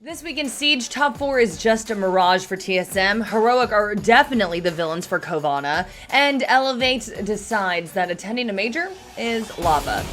This week in Siege, top 4 is just a mirage for TSM, Heroic are definitely the villains for Kovana, and Elevate decides that attending a major is lava.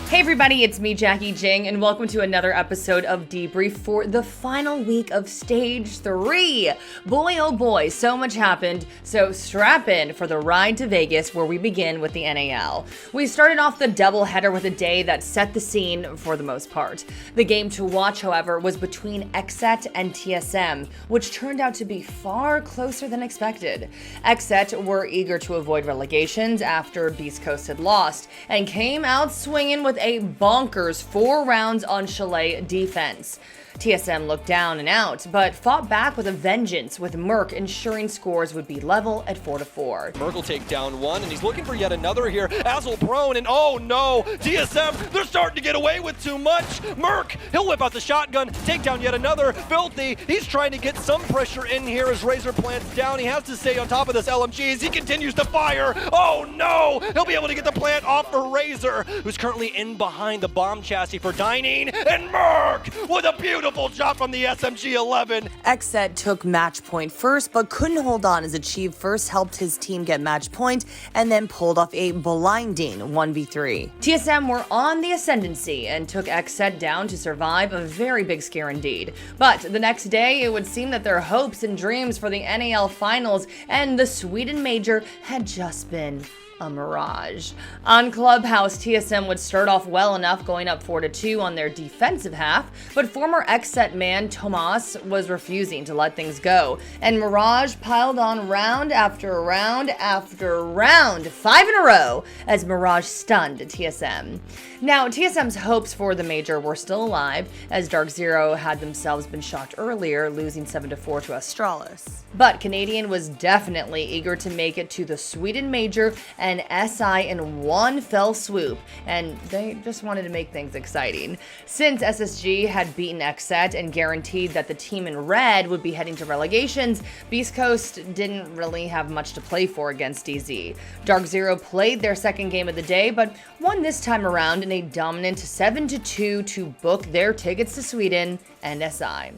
Hey everybody, it's me, Jackie Jing, and welcome to another episode of Debrief for the final week of Stage 3. Boy, oh boy, so much happened, so strap in for the ride to Vegas where we begin with the NAL. We started off the doubleheader with a day that set the scene for the most part. The game to watch, however, was between XSET and TSM, which turned out to be far closer than expected. XSET were eager to avoid relegations after Beast Coast had lost, and came out swinging with a bonkers 4 rounds on Chalet defense. TSM looked down and out, but fought back with a vengeance, with Merc ensuring scores would be level at 4-4. Merc will take down one, and he's looking for yet another here. Azel prone, and oh no, TSM, they're starting to get away with too much. Merc, he'll whip out the shotgun, take down yet another. Filthy, he's trying to get some pressure in here as Razor plants down. He has to stay on top of this LMG as he continues to fire. Oh no, he'll be able to get the plant off for Razor, who's currently in behind the bomb chassis for Dining, and Merc with a beautiful shot from the SMG-11. XSET took match point first, but couldn't hold on as Achieve first helped his team get match point and then pulled off a blinding 1v3. TSM were on the ascendancy and took XSET down to survive a very big scare indeed. But the next day, it would seem that their hopes and dreams for the NAL finals and the Sweden major had just been a mirage. On Clubhouse, TSM would start off well enough, going up 4-2 on their defensive half, but former XSET man Tomas was refusing to let things go, and Mirage piled on round after round after round, 5 in a row, as Mirage stunned TSM. Now, TSM's hopes for the major were still alive, as DarkZero had themselves been shocked earlier, losing 7-4 to Astralis. But Canadian was definitely eager to make it to the Sweden major and SI in one fell swoop, and they just wanted to make things exciting. Since SSG had beaten XSET and guaranteed that the team in red would be heading to relegations, Beast Coast didn't really have much to play for against DZ. DarkZero played their second game of the day, but won this time around in a dominant 7-2 to book their tickets to Sweden and SI.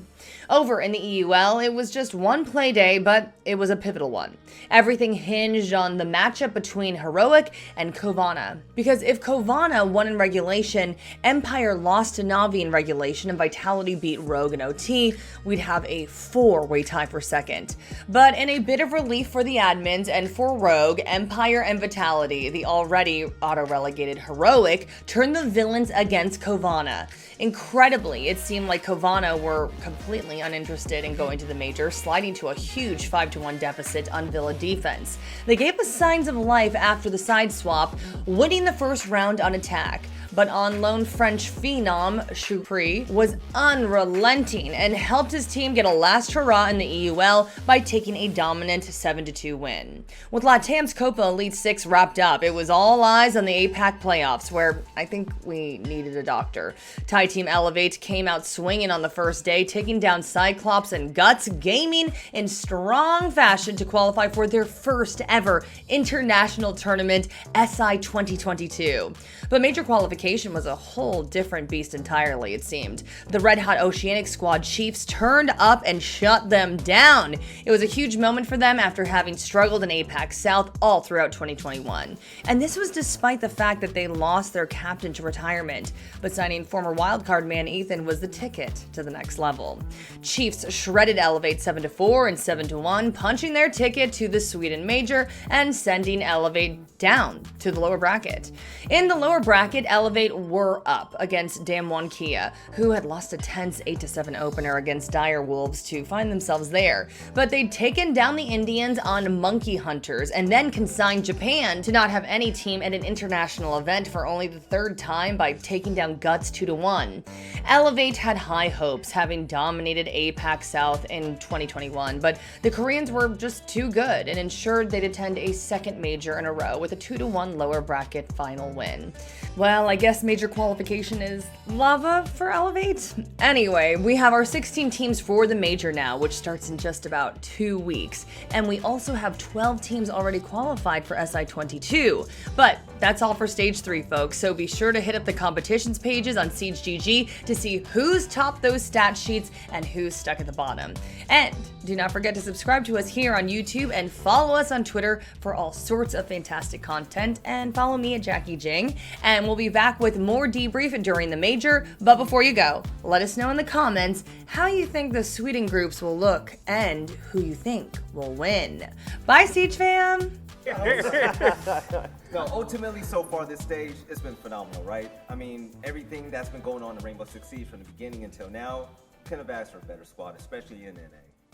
Over in the EUL, it was just one play day, but it was a pivotal one. Everything hinged on the matchup between Heroic and Kovana. Because if Kovana won in regulation, Empire lost to Na'Vi in regulation, and Vitality beat Rogue in OT, we'd have a 4-way tie for second. But in a bit of relief for the admins and for Rogue, Empire and Vitality, the already auto-relegated Heroic, turned the villains against Kovana. Incredibly, it seemed like Kovana were completely uninterested in going to the major, sliding to a huge 5-1 deficit on Villa defense. They gave us signs of life after the side swap, winning the first round on attack. But on loan French phenom Shikhar was unrelenting and helped his team get a last hurrah in the EUL by taking a dominant 7-2 win. With LATAM's Copa Elite 6 wrapped up, it was all eyes on the APAC playoffs, where I think we needed a doctor. Thai team Elevate came out swinging on the first day, taking down Cyclops and Guts Gaming in strong fashion to qualify for their first ever international tournament, SI 2022. But major qualification was a whole different beast entirely, it seemed. The Red Hot Oceanic Squad Chiefs turned up and shut them down. It was a huge moment for them after having struggled in APAC South all throughout 2021. And this was despite the fact that they lost their captain to retirement, but signing former wildcard man Ethan was the ticket to the next level. Chiefs shredded Elevate 7-4 and 7-1, punching their ticket to the Sweden major and sending Elevate down to the lower bracket. In the lower bracket, Elevate were up against Damwon Kia, who had lost a tense 8-7 opener against Dire Wolves to find themselves there. But they'd taken down the Indians on Monkey Hunters and then consigned Japan to not have any team at an international event for only the third time by taking down Guts 2-1. Elevate had high hopes, having dominated APAC South in 2021, but the Koreans were just too good and ensured they'd attend a second major in a row with a 2-1 lower bracket final win. Well, I guess major qualification is lava for Elevate. Anyway, we have our 16 teams for the major now, which starts in just about 2 weeks. And we also have 12 teams already qualified for SI22. But that's all for stage 3, folks. So be sure to hit up the competitions pages on SiegeGG to see who's topped those stat sheets and who's stuck at the bottom. And do not forget to subscribe to us here on YouTube and follow us on Twitter for all sorts of fantastic content. And follow me at JackieJing. And we'll be back with more debrief during the major. But before you go, let us know in the comments how you think the Sweden groups will look and who you think will win. Bye, Siege fam! No, ultimately, so far this stage, it's been phenomenal, right? I mean, everything that's been going on in Rainbow Six Siege from the beginning until now, couldn't have asked for a better squad, especially in NA.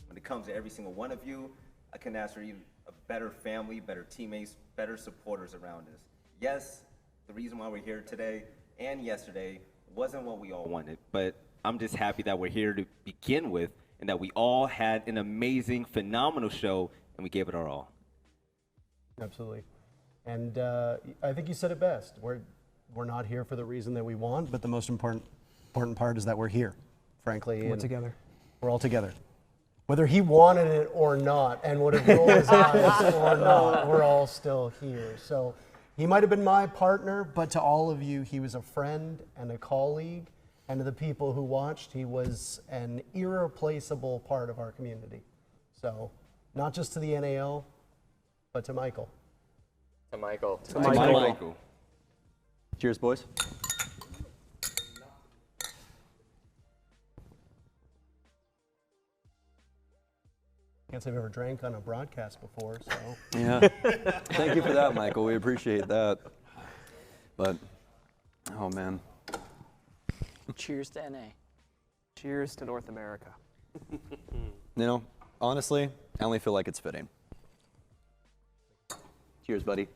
When it comes to every single one of you, I couldn't ask for even a better family, better teammates, better supporters around us. Yes, the reason why we're here today and yesterday wasn't what we all wanted, but I'm just happy that we're here to begin with and that we all had an amazing, phenomenal show and we gave it our all. Absolutely. And I think you said it best. We're not here for the reason that we want, but the most important part is that we're here, frankly. We're together. We're all together. Whether he wanted it or not, and would have rolled his eyes or not, we're all still here. So he might have been my partner, but to all of you, he was a friend and a colleague. And to the people who watched, he was an irreplaceable part of our community. So not just to the NAL, but to Michael. To Michael. To Michael. Cheers, boys. Can't say I've ever drank on a broadcast before, so. Yeah. Thank you for that, Michael. We appreciate that. But, oh man. Cheers to NA. Cheers to North America. You know, honestly, I only feel like it's fitting. Cheers, buddy.